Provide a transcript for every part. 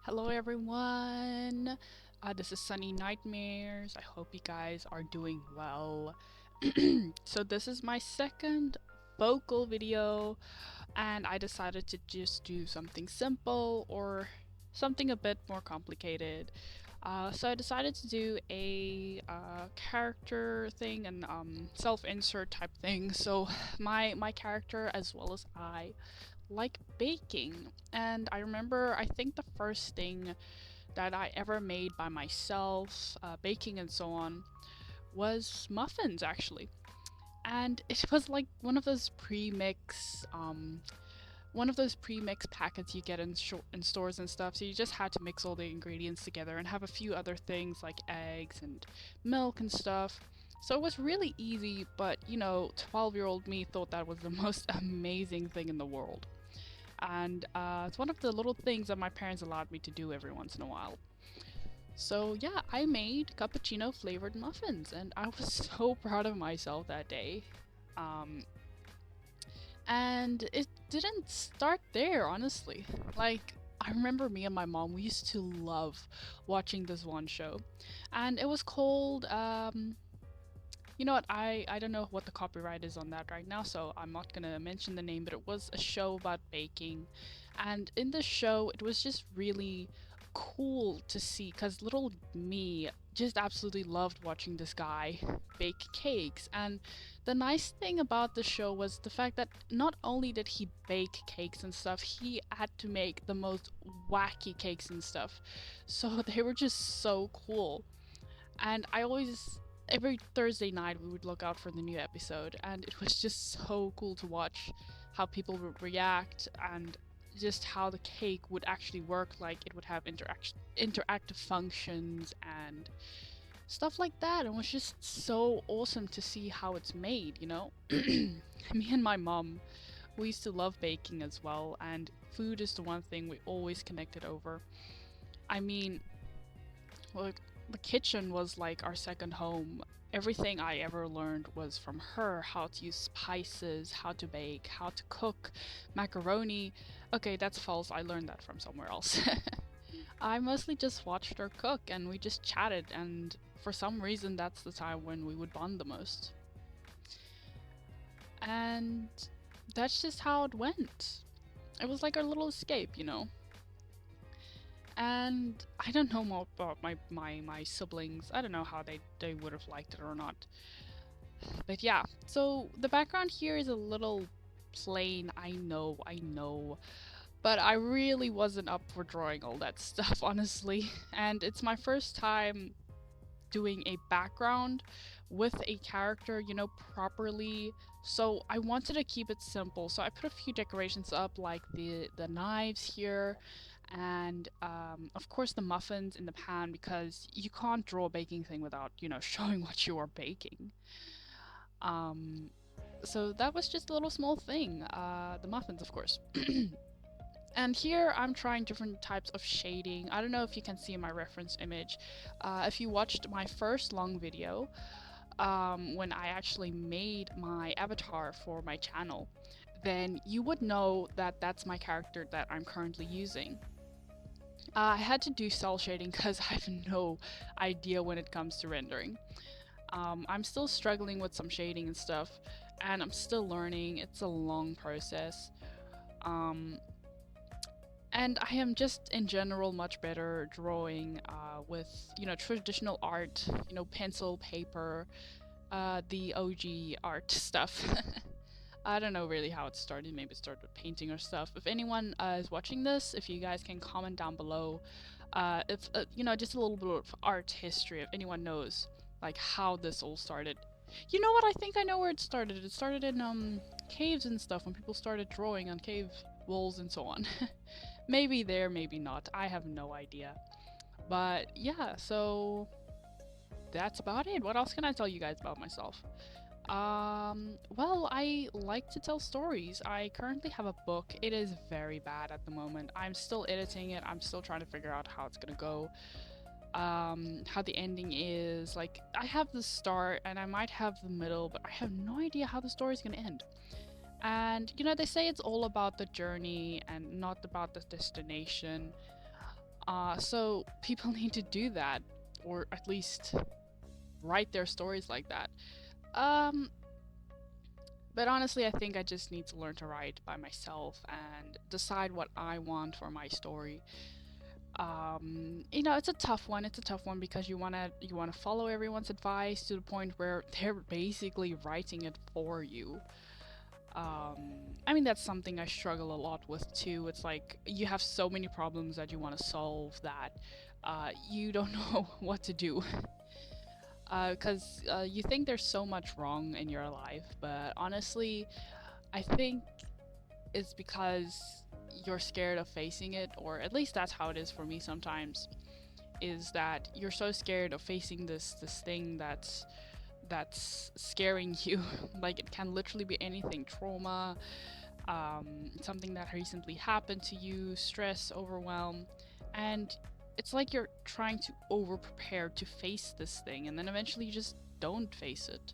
Hello everyone. This is Sunny Nightmares. I hope you guys are doing well. So this is my second vocal video and I decided to just do something simple or something a bit more complicated. So I decided to do a character thing and self-insert type thing. So my character as well as I like baking. And I remember, I think the first thing that I ever made by myself, baking and so on, was muffins actually. And it was like one of those pre-mix packets you get in stores and stuff. So you just had to mix all the ingredients together and have a few other things like eggs and milk and stuff. So it was really easy, but 12-year-old me thought that was the most amazing thing in the world. And it's one of the little things that my parents allowed me to do every once in a while. So yeah, I made cappuccino flavored muffins, and I was so proud of myself that day. Um, and it didn't start there, honestly. Like, I remember me and my mom, we used to love watching this one show, and it was called you know what? I don't know what the copyright is on that right now, so I'm not gonna mention the name, but it was a show about baking. And in the show, it was just really cool to see because little me just absolutely loved watching this guy bake cakes. And the nice thing about the show was the fact that not only did he bake cakes and stuff, he had to make the most wacky cakes and stuff. So they were just so cool. And I always, every Thursday night, we would look out for the new episode, and it was just so cool to watch how people would react and just how the cake would actually work. Like it would have interactive functions and stuff like that. It was just so awesome to see how it's made, you know? Me and my mom, we used to love baking as well, and food is the one thing we always connected over. I mean, well, the kitchen was like our second home. Everything I ever learned was from her: how to use spices, how to bake, how to cook macaroni. Okay, that's false. I learned that from somewhere else. I mostly just watched her cook and we just chatted, and for some reason, that's the time when we would bond the most. And that's just how it went. It was like our little escape, you know? And I don't know more about my siblings. I don't know how they would have liked it or not. But yeah, so the background here is a little plain. I know. But I really wasn't up for drawing all that stuff, honestly. And it's my first time doing a background with a character, properly. So I wanted to keep it simple. So I put a few decorations up, like the knives here, and of course the muffins in the pan because you can't draw a baking thing without showing what you are baking. Um, so that was just a little small thing. The muffins, of course. And here I'm trying different types of shading. I don't know if you can see my reference image. If you watched my first long video, when I actually made my avatar for my channel, then you would know that that's my character that I'm currently using. I had to do cell shading because I have no idea when it comes to rendering. I'm still struggling with some shading and stuff, and I'm still learning. It's a long process. Um, and I am just in general much better drawing with traditional art, pencil, paper, the OG art stuff. I don't know really how it started. Maybe it started with painting or stuff. If anyone is watching this, if you guys can comment down below, if just a little bit of art history, if anyone knows like how this all started. You know what? I think I know where it started. It started in caves and stuff when people started drawing on cave walls and so on. Maybe there, maybe not. I have no idea. But yeah, so that's about it. What else can I tell you guys about myself? Well, I like to tell stories. I currently have a book. It is very bad at the moment. I'm still editing it. I'm still trying to figure out how it's gonna go. How the ending is. Like, I have the start and I might have the middle, but I have no idea how the story's gonna end. And they say it's all about the journey and not about the destination. So people need to do that, or at least write their stories like that. Um, but honestly, I think I just need to learn to write by myself and decide what I want for my story. You know, it's a tough one. It's a tough one because you wanna follow everyone's advice to the point where they're basically writing it for you. I mean, that's something I struggle a lot with too. It's like you have so many problems that you want to solve that you don't know what to do. Because you think there's so much wrong in your life, but honestly, I think it's because you're scared of facing it, or at least that's how it is for me sometimes. Is that you're so scared of facing this thing that's scaring you. Like it can literally be anything: trauma, something that recently happened to you, stress, overwhelm, and it's like you're trying to over prepare to face this thing, and then eventually you just don't face it.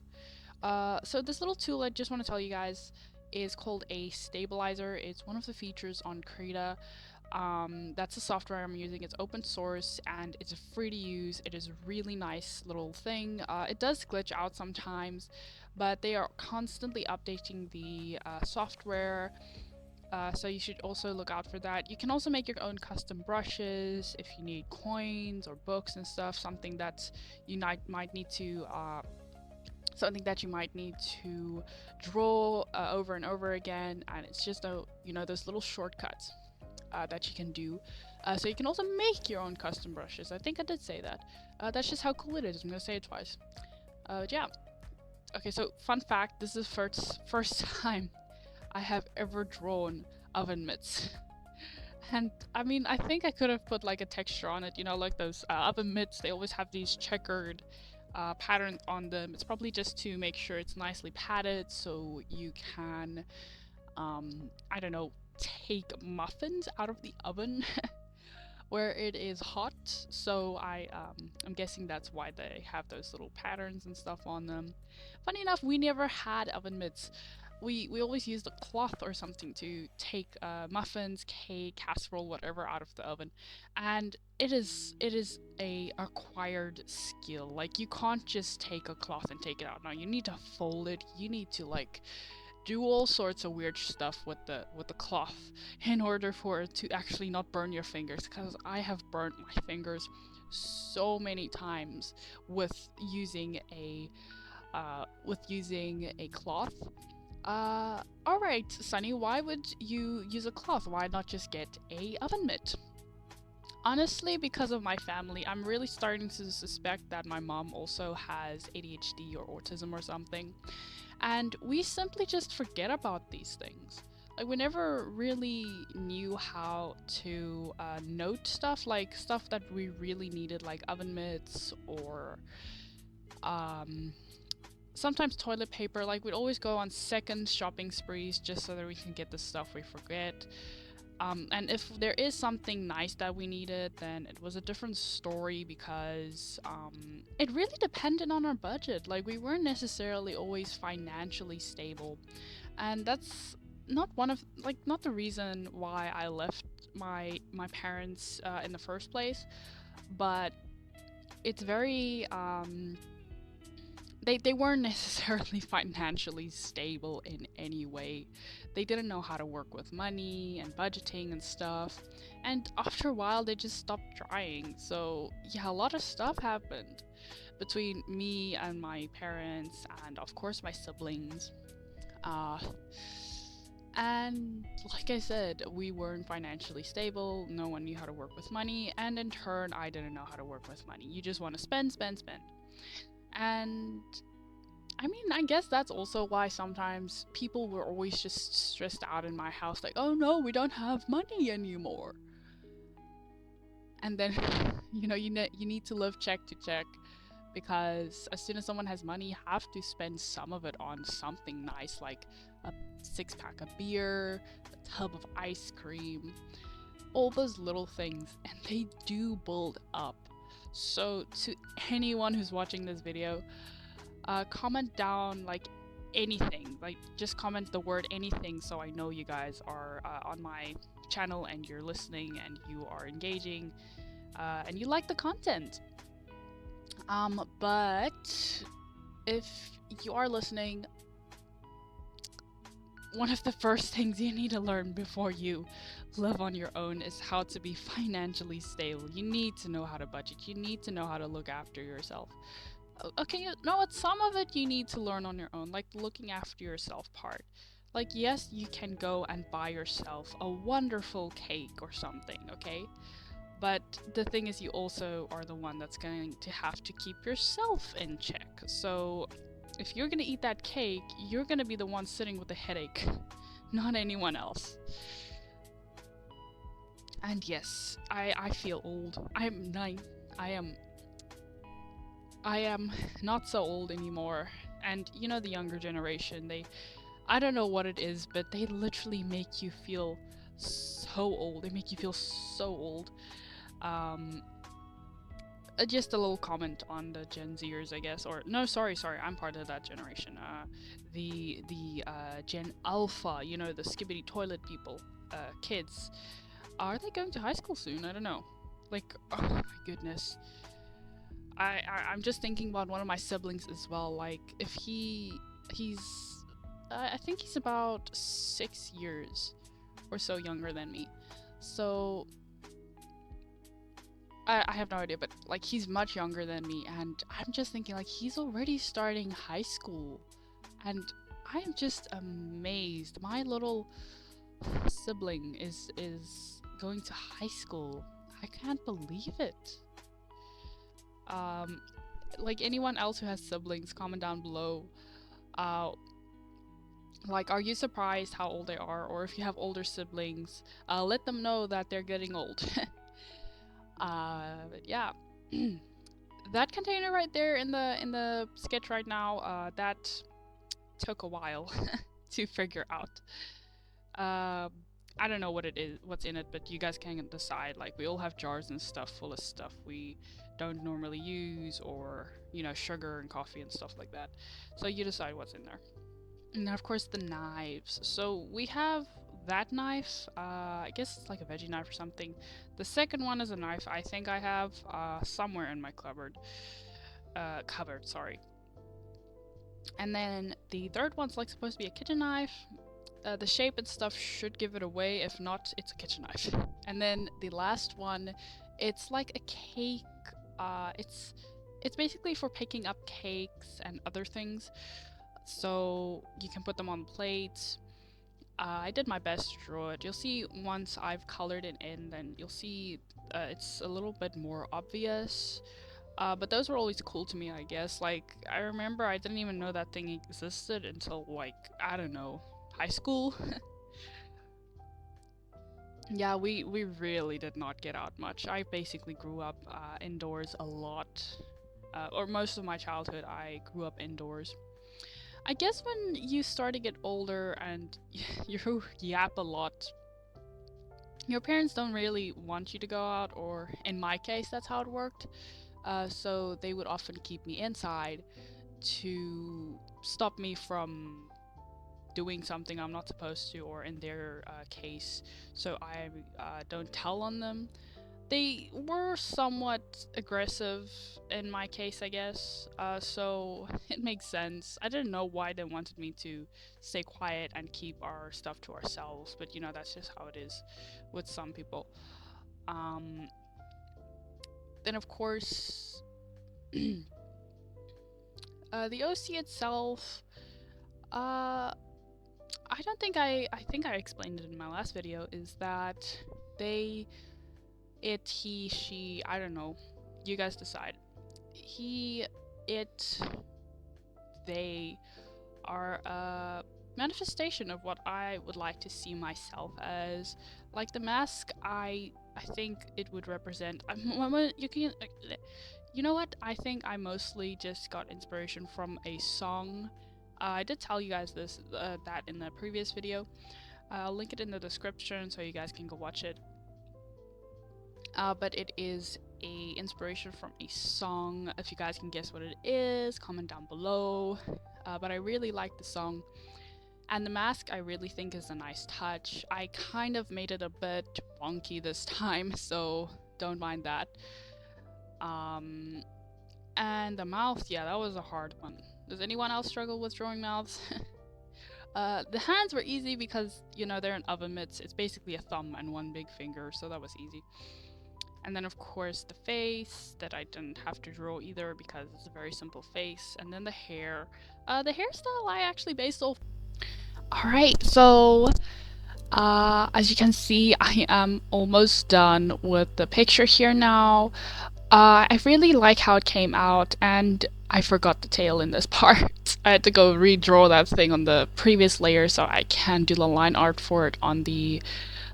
So this little tool I just want to tell you guys is called a stabilizer. It's one of the features on Krita. That's the software I'm using. It's open source and it's free to use. It is a really nice little thing. It does glitch out sometimes, but they are constantly updating the software. So you should also look out for that. You can also make your own custom brushes if you need coins or books and stuff. Something that you might need to draw over and over again, and it's just those little shortcuts that you can do. So you can also make your own custom brushes. I think I did say that. That's just how cool it is. I'm gonna say it twice. But yeah. Okay, so fun fact: this is the first time I have ever drawn oven mitts. And I mean, I think I could have put like a texture on it, you know, like those oven mitts. They always have these checkered patterns on them. It's probably just to make sure it's nicely padded so you can, I don't know, take muffins out of the oven where it is hot. So I'm guessing that's why they have those little patterns and stuff on them. Funny enough, we never had oven mitts. We always used a cloth or something to take muffins, cake, casserole, whatever out of the oven, and it is a acquired skill. Like you can't just take a cloth and take it out. No, you need to fold it. You need to like do all sorts of weird stuff with the cloth in order for it to actually not burn your fingers. Because I have burnt my fingers so many times with using a cloth. Alright, Sunny, why would you use a cloth? Why not just get a oven mitt? Honestly, because of my family, I'm really starting to suspect that my mom also has ADHD or autism or something. And we simply just forget about these things. Like, we never really knew how to note stuff, like stuff that we really needed, like oven mitts or um, sometimes toilet paper. Like, we'd always go on second shopping sprees just so that we can get the stuff we forget. And if there is something nice that we needed, then it was a different story because it really depended on our budget. Like, we weren't necessarily always financially stable, and that's not the reason why I left my parents in the first place, but it's very they weren't necessarily financially stable in any way. They didn't know how to work with money and budgeting and stuff. And after a while, they just stopped trying. So, yeah, a lot of stuff happened between me and my parents, and of course, my siblings. Uh, and like I said, we weren't financially stable. No one knew how to work with money. And in turn, I didn't know how to work with money. You just want to spend, spend, spend. And I mean, I guess that's also why sometimes people were always just stressed out in my house, like, oh no, we don't have money anymore. And then, you need to live check to check because as soon as someone has money, you have to spend some of it on something nice, like a 6-pack of beer, a tub of ice cream, all those little things, and they do build up. So, to anyone who's watching this video, comment down like anything, like just comment the word anything so I know you guys are on my channel and you're listening and you are engaging and you like the content. But if you are listening, one of the first things you need to learn before you live on your own is how to be financially stable. You need to know how to budget. You need to know how to look after yourself. Okay, you know what? Some of it you need to learn on your own, like looking after yourself part. Like, yes, you can go and buy yourself a wonderful cake or something, okay? But the thing is, you also are the one that's going to have to keep yourself in check. So if you're gonna eat that cake, you're gonna be the one sitting with a headache, not anyone else. And yes, I feel old. I'm 9. I am not so old anymore. And you know, the younger generation, I don't know what it is, but they literally make you feel so old. They make you feel so old. Um, just a little comment on the Gen Zers, I guess, or no, sorry, I'm part of that generation. The Gen Alpha, you know, the skibbity toilet people, kids. Are they going to high school soon? I don't know. Like, oh my goodness. I'm just thinking about one of my siblings as well. Like, if he's, I think he's about 6 years or so younger than me. So I have no idea, but like he's much younger than me, and I'm just thinking like he's already starting high school, and I am just amazed. My little sibling is going to high school. I can't believe it. Like anyone else who has siblings, comment down below. Like, are you surprised how old they are, or if you have older siblings, let them know that they're getting old. But yeah, that container right there in the sketch right now, that took a while to figure out. I don't know what it is, what's in it, but you guys can decide. Like, we all have jars and stuff full of stuff we don't normally use, or you know, sugar and coffee and stuff like that. So you decide what's in there. And of course the knives. So we have that knife, I guess it's like a veggie knife or something. The second one is a knife I think I have somewhere in my cupboard. Sorry. And then the third one's like supposed to be a kitchen knife. The shape and stuff should give it away. If not, it's a kitchen knife. And then the last one, it's like a cake. It's basically for picking up cakes and other things. So you can put them on plates. I did my best to draw it. You'll see once I've colored it in, then you'll see it's a little bit more obvious. But those were always cool to me, I guess. Like, I remember I didn't even know that thing existed until, like, I don't know, high school. Yeah, we really did not get out much. I basically grew up indoors a lot. Or most of my childhood, I grew up indoors. I guess when you start to get older and you yap a lot, your parents don't really want you to go out, or in my case, that's how it worked. So they would often keep me inside to stop me from doing something I'm not supposed to, or in their case, so I don't tell on them. They were somewhat aggressive in my case, I guess, so it makes sense. I didn't know why they wanted me to stay quiet and keep our stuff to ourselves, but you know, that's just how it is with some people. Then of course, the OC itself, I don't think I think I explained it in my last video, is that they, it, he, she, I don't know, you guys decide. He, it, they are a manifestation of what I would like to see myself as. Like the mask, I think it would represent, you know what, I think I mostly just got inspiration from a song. I did tell you guys this that in the previous video. I'll link it in the description so you guys can go watch it. But it is a inspiration from a song. If you guys can guess what it is, comment down below. But I really like the song. And the mask I really think is a nice touch. I kind of made it a bit wonky this time, so don't mind that. Um, and the mouth, yeah, that was a hard one. Does anyone else struggle with drawing mouths? The hands were easy because, you know, they're an oven mitts. It's basically a thumb and one big finger, so that was easy. And then, of course, the face that I didn't have to draw either because it's a very simple face. And then the hair. The hairstyle I actually based off. Alright, so as you can see, I am almost done with the picture here now. I really like how it came out, and I forgot the tail in this part. I had to go redraw that thing on the previous layer so I can do the line art for it on the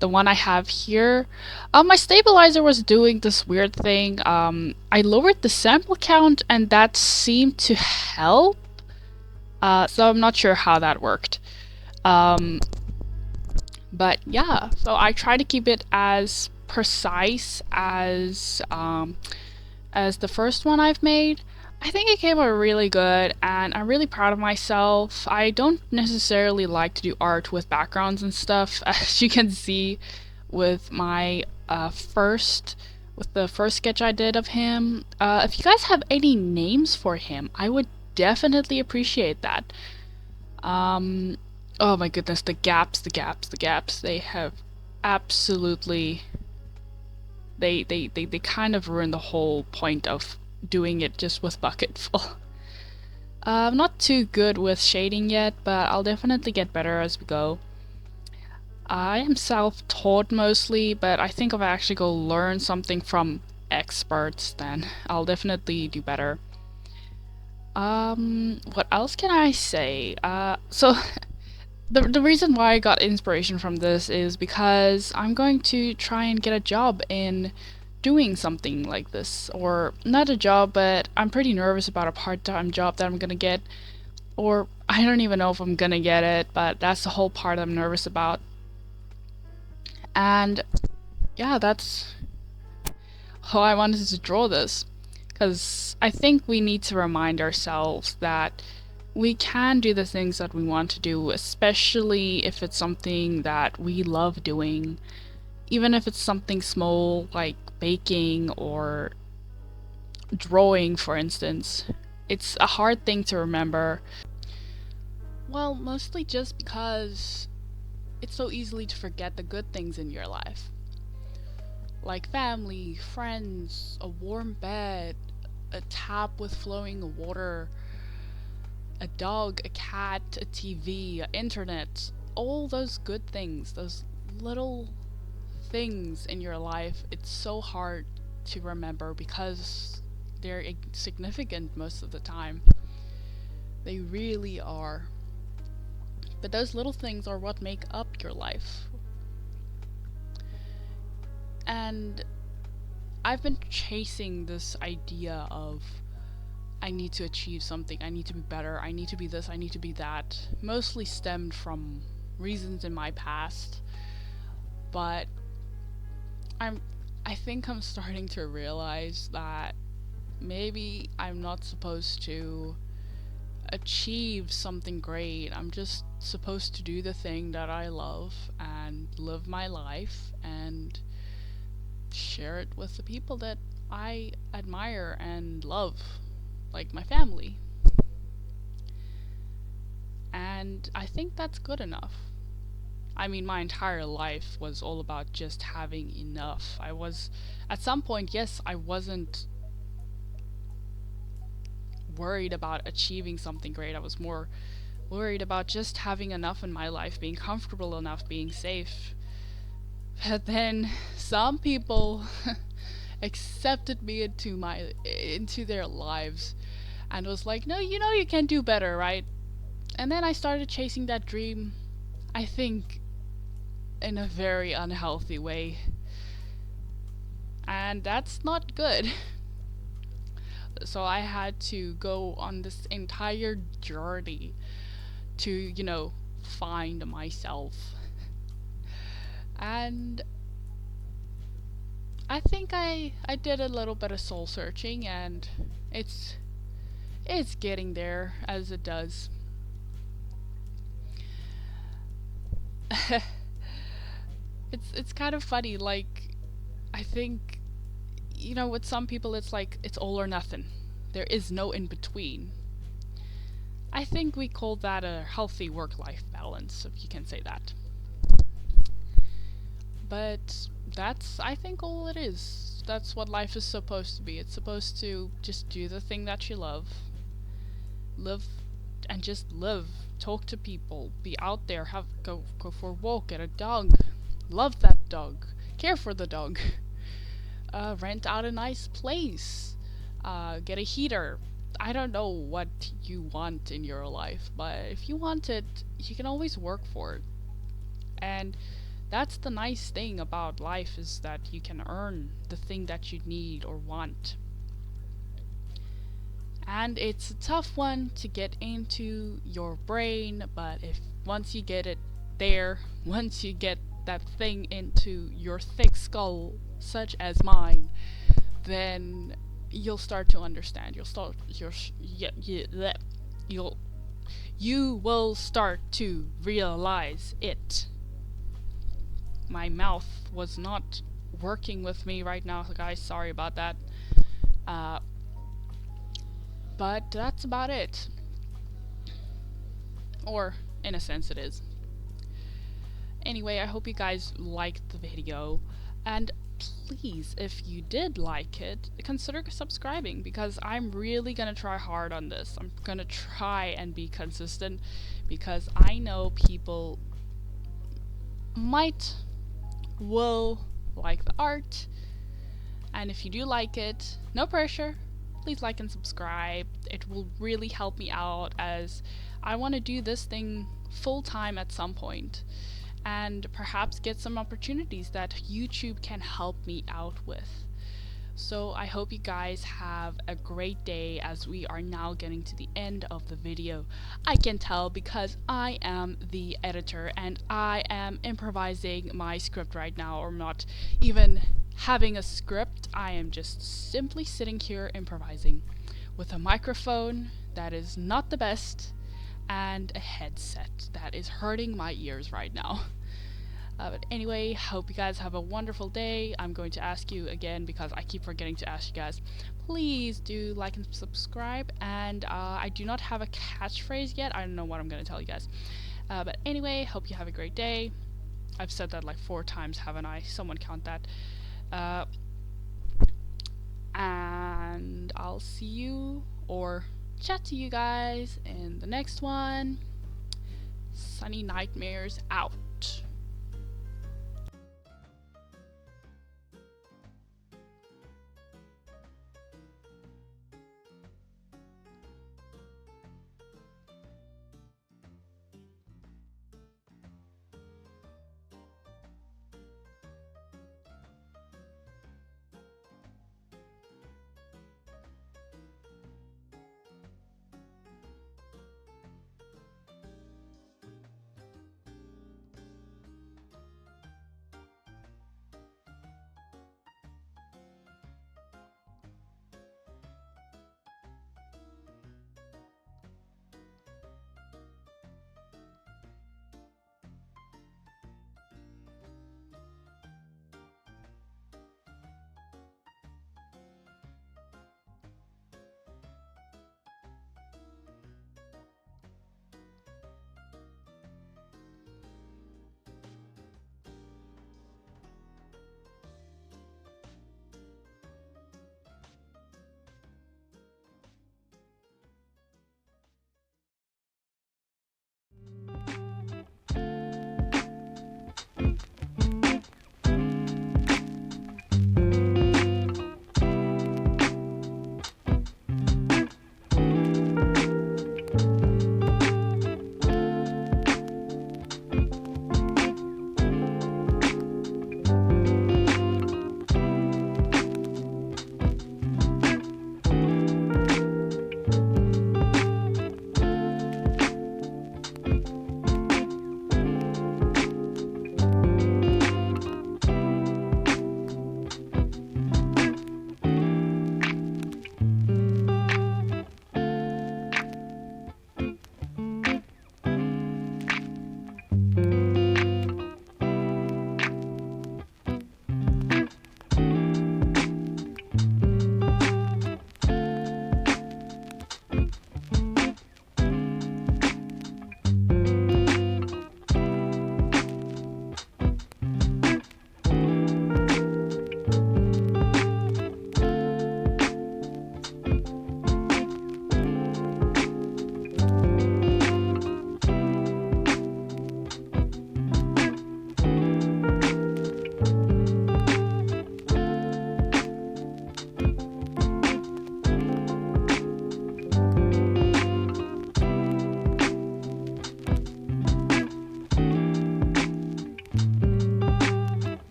one I have here. My stabilizer was doing this weird thing. I lowered the sample count and that seemed to help. So I'm not sure how that worked. But yeah, so I try to keep it as precise as the first one I've made. I think it came out really good, and I'm really proud of myself. I don't necessarily like to do art with backgrounds and stuff, as you can see with my with the first sketch I did of him. If you guys have any names for him, I would definitely appreciate that. Oh my goodness, the gaps, the gaps, the gaps. They have absolutely they kind of ruin the whole point of doing it just with bucketful. I'm not too good with shading yet, but I'll definitely get better as we go. I am self-taught mostly, but I think if I actually go learn something from experts, then I'll definitely do better. What else can I say? So the reason why I got inspiration from this is because I'm going to try and get a job in doing something like this. Or not a job, but I'm pretty nervous about a part-time job that I'm gonna get. Or I don't even know if I'm gonna get it, but that's the whole part I'm nervous about. And yeah, that's how I wanted to draw this. Because I think we need to remind ourselves that we can do the things that we want to do, especially if it's something that we love doing. Even if it's something small like baking or drawing, for instance. It's a hard thing to remember. Well, mostly just because it's so easily to forget the good things in your life. Like family, friends, a warm bed, a tap with flowing water, a dog, a cat, a TV, internet, all those good things, those little things in your life, it's so hard to remember because they're insignificant most of the time. They really are. But those little things are what make up your life. And I've been chasing this idea of I need to achieve something, I need to be better, I need to be this, I need to be that, mostly stemmed from reasons in my past. But I think I'm starting to realize that maybe I'm not supposed to achieve something great. I'm just supposed to do the thing that I love and live my life and share it with the people that I admire and love, like my family. And I think that's good enough. I mean, my entire life was all about just having enough. At some point, yes, I wasn't worried about achieving something great. I was more worried about just having enough in my life, being comfortable enough, being safe. But then some people accepted me into their lives and was like, "No, you know you can do better, right?" And then I started chasing that dream, I think in a very unhealthy way. And that's not good. So I had to go on this entire journey to, find myself. And I think I did a little bit of soul searching, and it's getting there as it does. it's kind of funny. Like, I think, you know, with some people it's like it's all or nothing. There is no in between. I think we call that a healthy work-life balance, if you can say that. But that's, I think, all it is. That's what life is supposed to be. It's supposed to just do the thing that you love, live, and just live. Talk to people, be out there, have go for a walk, get a dog, love that dog, care for the dog, rent out a nice place, get a heater. I don't know what you want in your life, but if you want it, you can always work for it. And that's the nice thing about life, is that you can earn the thing that you need or want. And it's a tough one to get into your brain, but if once you get it there, once you get that thing into your thick skull, such as mine, then you'll start to understand. You'll you will start to realize it. My mouth was not working with me right now, guys. Sorry about that. Uh, but that's about it. Or, in a sense, it is. Anyway, I hope you guys liked the video. And please, if you did like it, consider subscribing, because I'm really gonna try hard on this. I'm gonna try and be consistent, because I know people will like the art, and if you do like it, no pressure, please like and subscribe. It will really help me out, as I want to do this thing full time at some point, and perhaps get some opportunities that YouTube can help me out with. So I hope you guys have a great day, as we are now getting to the end of the video. I can tell because I am the editor and I am improvising my script right now, or not even having a script. I am just simply sitting here improvising with a microphone that is not the best and a headset that is hurting my ears right now. But anyway, hope you guys have a wonderful day. I'm going to ask you again, because I keep forgetting to ask you guys, please do like and subscribe. And I do not have a catchphrase yet. I don't know what I'm going to tell you guys. But anyway, hope you have a great day. I've said that like 4 times, haven't I? Someone count that. And I'll see you, or chat to you guys in the next one. Sunny Nightmares out.